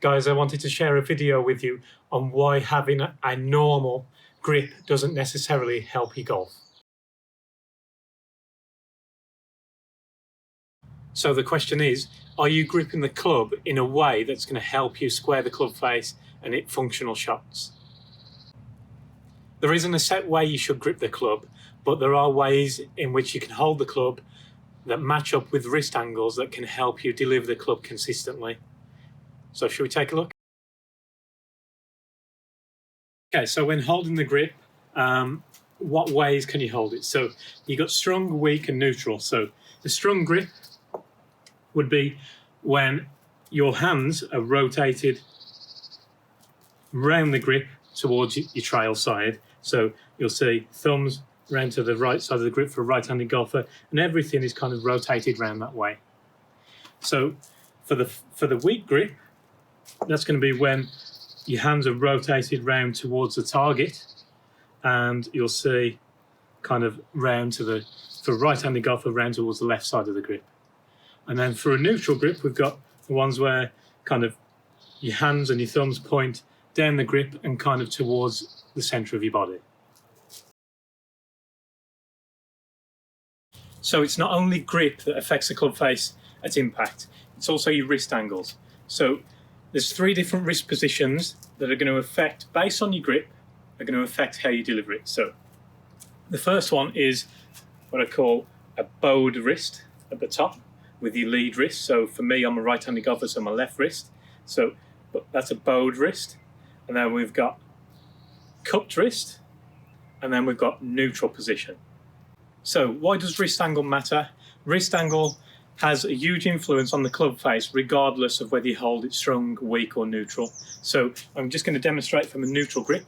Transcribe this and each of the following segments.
Guys, I wanted to share a video with you on why having a normal grip doesn't necessarily help you golf. So the question is, are you gripping the club in a way that's going to help you square the club face and hit functional shots? There isn't a set way you should grip the club, but there are ways in which you can hold the club that match up with wrist angles that can help you deliver the club consistently. So should we take a look? Okay, so when holding the grip, what ways can you hold it? So you've got strong, weak and neutral. So the strong grip would be when your hands are rotated round the grip towards your trail side. So you'll see thumbs round to the right side of the grip for a right-handed golfer, and everything is kind of rotated round that way. So for the weak grip, that's going to be when your hands are rotated round towards the target, and you'll see kind of round to the, for a right-handed golfer, round towards the left side of the grip. And then for a neutral grip, we've got the ones where kind of your hands and your thumbs point down the grip and kind of towards the center of your body. So it's not only grip that affects the club face at impact, it's also your wrist angles. So there's 3 different wrist positions that are going to affect, based on your grip, are going to affect how you deliver it. So the first one is what I call a bowed wrist at the top with your lead wrist. So for me, I'm a right-handed golfer, so my left wrist. So that's a bowed wrist. And then we've got cupped wrist, and then we've got neutral position. So why does wrist angle matter? Wrist angle has a huge influence on the club face, regardless of whether you hold it strong, weak or neutral. So I'm just going to demonstrate from a neutral grip.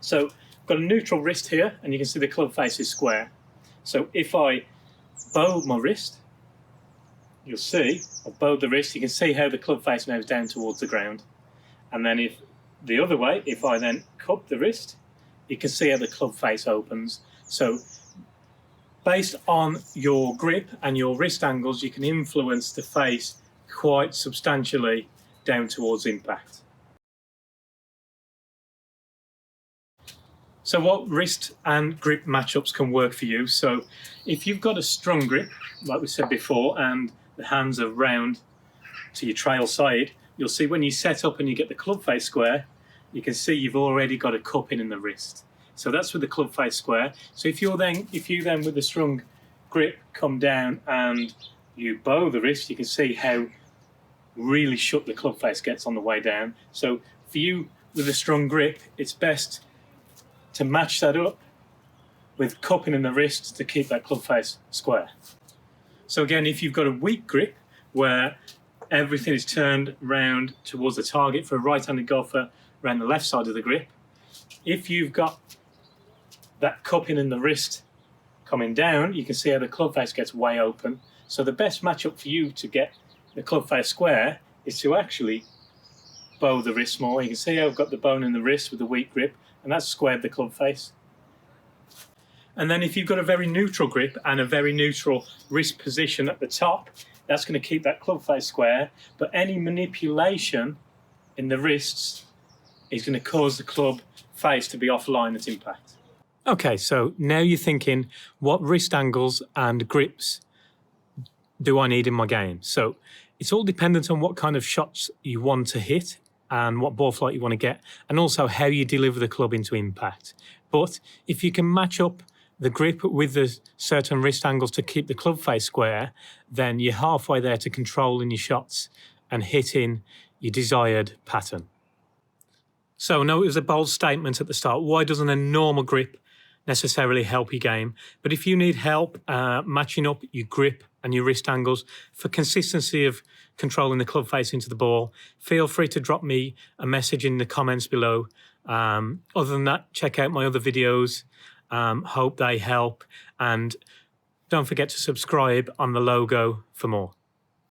So I've got a neutral wrist here, and you can see the club face is square. So if I bow my wrist, you'll see I've bowed the wrist, you can see how the club face now is down towards the ground. And then if the other way, if I then cup the wrist, you can see how the club face opens. So based on your grip and your wrist angles, you can influence the face quite substantially down towards impact. So what wrist and grip matchups can work for you? So if you've got a strong grip, like we said before, and the hands are round to your trail side, you'll see when you set up and you get the club face square, you can see you've already got a cupping in the wrist. So that's with the club face square. So if you then with a strong grip come down and you bow the wrist, you can see how really shut the club face gets on the way down. So for you with a strong grip, it's best to match that up with cupping in the wrist to keep that club face square. So again, if you've got a weak grip where everything is turned round towards the target for a right-handed golfer around the left side of the grip, if you've got that cupping in the wrist coming down, you can see how the club face gets way open. So the best matchup for you to get the club face square is to actually bow the wrist more. You can see how I've got the bone in the wrist with the weak grip, and that's squared the club face. And then if you've got a very neutral grip and a very neutral wrist position at the top, that's going to keep that club face square, but any manipulation in the wrists is going to cause the club face to be offline at impact. Okay, so now you're thinking, what wrist angles and grips do I need in my game? So it's all dependent on what kind of shots you want to hit and what ball flight you want to get, and also how you deliver the club into impact. But if you can match up the grip with the certain wrist angles to keep the club face square, then you're halfway there to controlling your shots and hitting your desired pattern. So I know it was a bold statement at the start. Why doesn't a normal grip necessarily help your game? But if you need help matching up your grip and your wrist angles for consistency of controlling the club face into the ball, feel free to drop me a message in the comments below. Other than that, check out my other videos. Hope they help, and don't forget to subscribe on the logo for more.